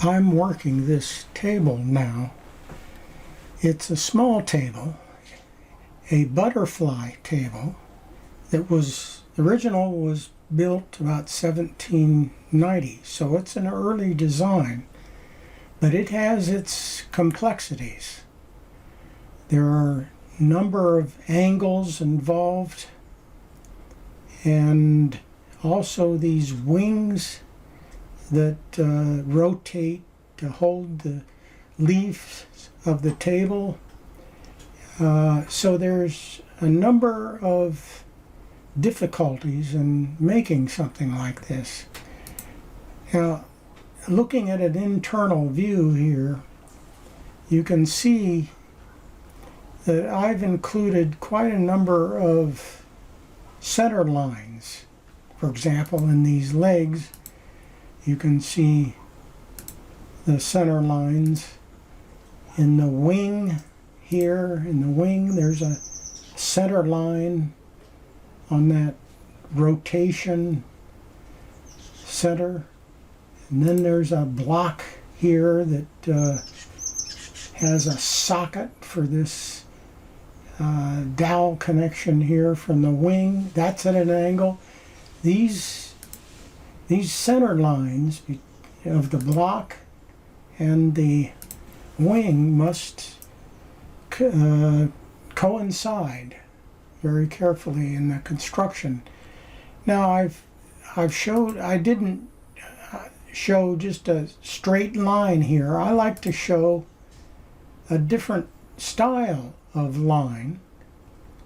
I'm working this table now. It's a small table, a butterfly table that was original was built about 1790, so it's an early design, but it has its complexities. There are a number of angles involved, and also these wings that rotate to hold the leaves of the table. So there's a number of difficulties in making something like this. Now, looking at an internal view here, you can see that I've included quite a number of center lines. For example, in these legs, you can see the center lines. In the wing here, in the wing, there's a center line on that rotation center. And then there's a block here that has a socket for this dowel connection here from the wing. That's at an angle. These center lines of the block and the wing must coincide very carefully in the construction. Now I didn't show just a straight line here. I like to show a different style of line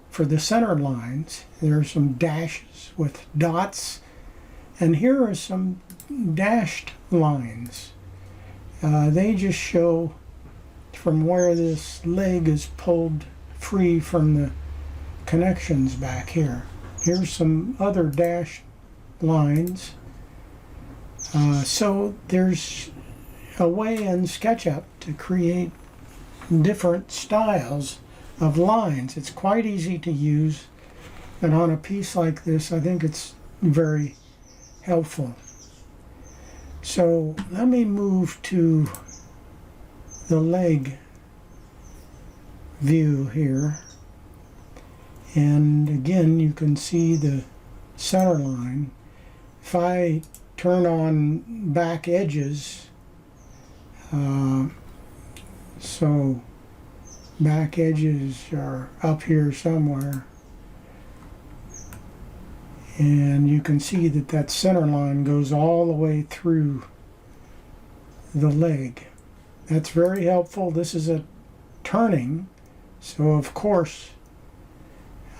for the center lines. There are some dashes with dots, and here are some dashed lines. They just show from where this leg is pulled free from the connections back here. Here's some other dashed lines. So there's a way in SketchUp to create different styles of lines. It's quite easy to use, and on a piece like this, I think it's very helpful. So let me move to the leg view here, and again you can see the center line. If I turn on back edges, so back edges are up here somewhere, and you can see that that center line goes all the way through the leg. That's very helpful. This is a turning, so of course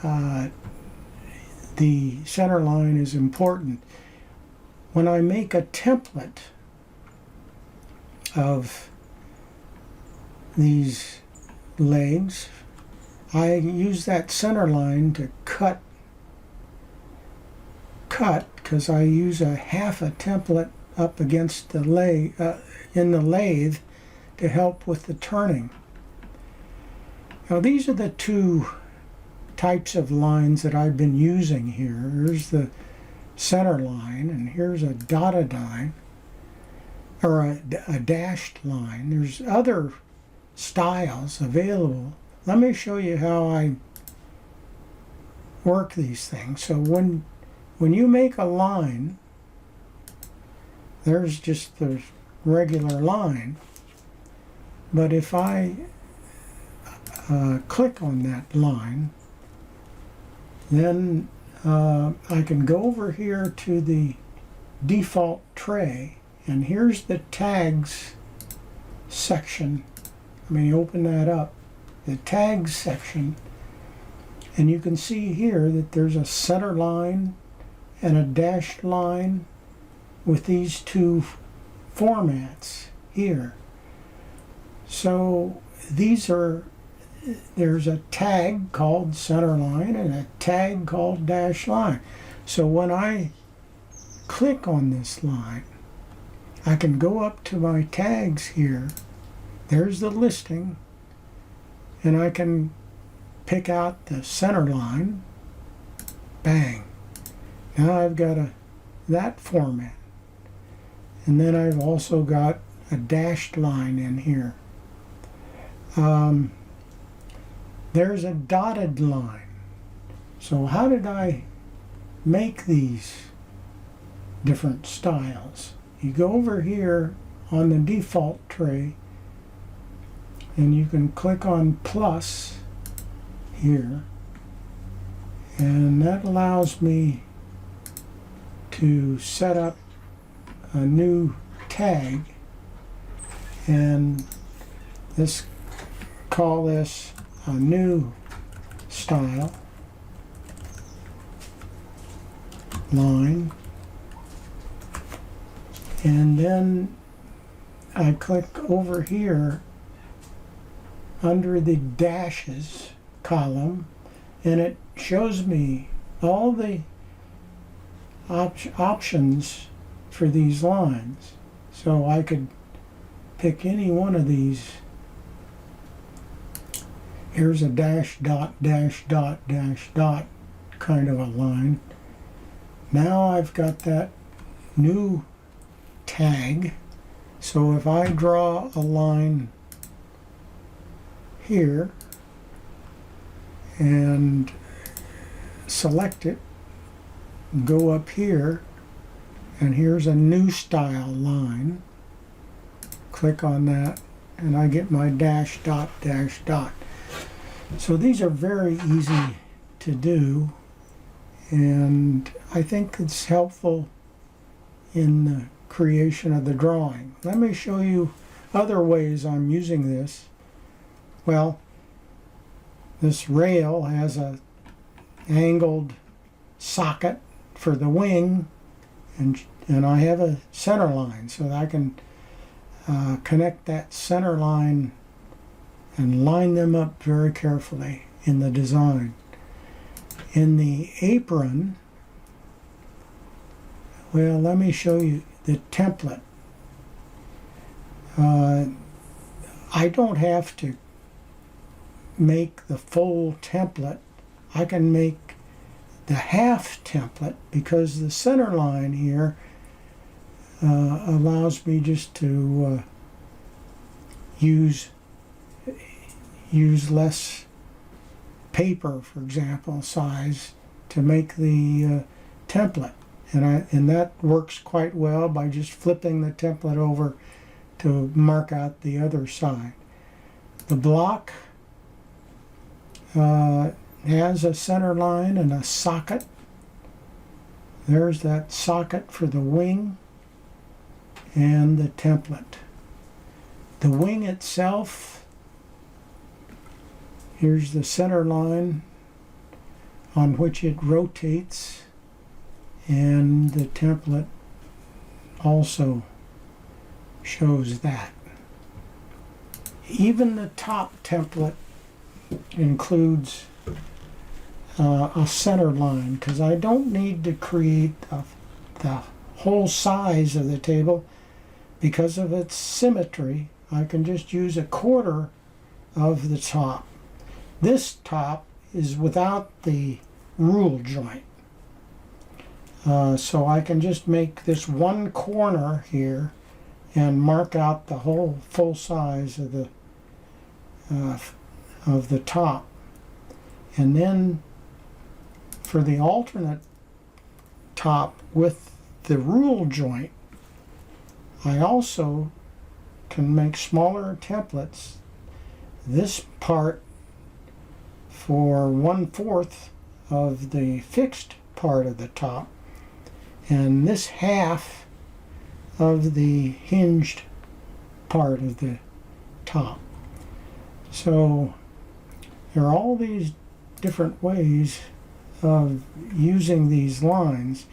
the center line is important. When I make a template of these legs, I use that center line to cut because I use a half a template up against the lathe in the lathe to help with the turning. Now these are the two types of lines that I've been using here. Here's the center line, and here's a dotted line, or a dashed line. There's other styles available. Let me show you how I work these things. So when you make a line, there's just the regular line, but if I click on that line, then I can go over here to the default tray, and here's the tags section. Let me open that up, the tags section, and you can see here that there's a center line and a dashed line with these two formats here. So there's a tag called center line and a tag called dash line. So when I click on this line, I can go up to my tags here. There's the listing, and I can pick out the center line. Bang. Now I've got that format. And then I've also got a dashed line in here. There's a dotted line. So how did I make these different styles? You go over here on the default tray and you can click on plus here, and that allows me to set up a new tag, and call this a new style line, and then I click over here under the dashes column, and it shows me all the options for these lines. So I could pick any one of these. Here's a dash dot dash dot dash dot kind of a line. Now I've got that new tag. So if I draw a line here and select it, go up here, and here's a new style line. Click on that and I get my dash dot dash dot. So these are very easy to do, and I think it's helpful in the creation of the drawing. Let me show you other ways I'm using this. Well, this rail has a angled socket for the wing, and I have a center line, so that I can connect that center line and line them up very carefully in the design. In the apron, well, let me show you the template. I don't have to make the full template. I can make the half template because the center line here allows me just to use less paper, for example, size, to make the template, and that works quite well by just flipping the template over to mark out the other side. The block has a center line and a socket. There's that socket for the wing and the template. The wing itself, here's the center line on which it rotates, and the template also shows that. Even the top template includes a center line, because I don't need to create the whole size of the table. Because of its symmetry, I can just use a quarter of the top. This top is without the rule joint. So I can just make this one corner here and mark out the whole full size of the top. And then for the alternate top with the rule joint, I also can make smaller templates. This part for 1/4 of the fixed part of the top, and this half of the hinged part of the top. So there are all these different ways of using these lines.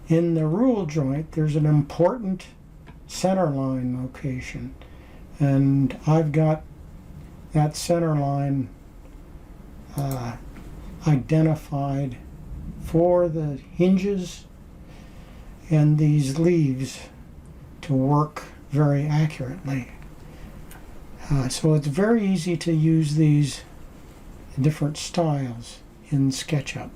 In the rule joint, there's an important center line location, and I've got that center line identified for the hinges and these leaves to work very accurately. So it's very easy to use these different styles in SketchUp.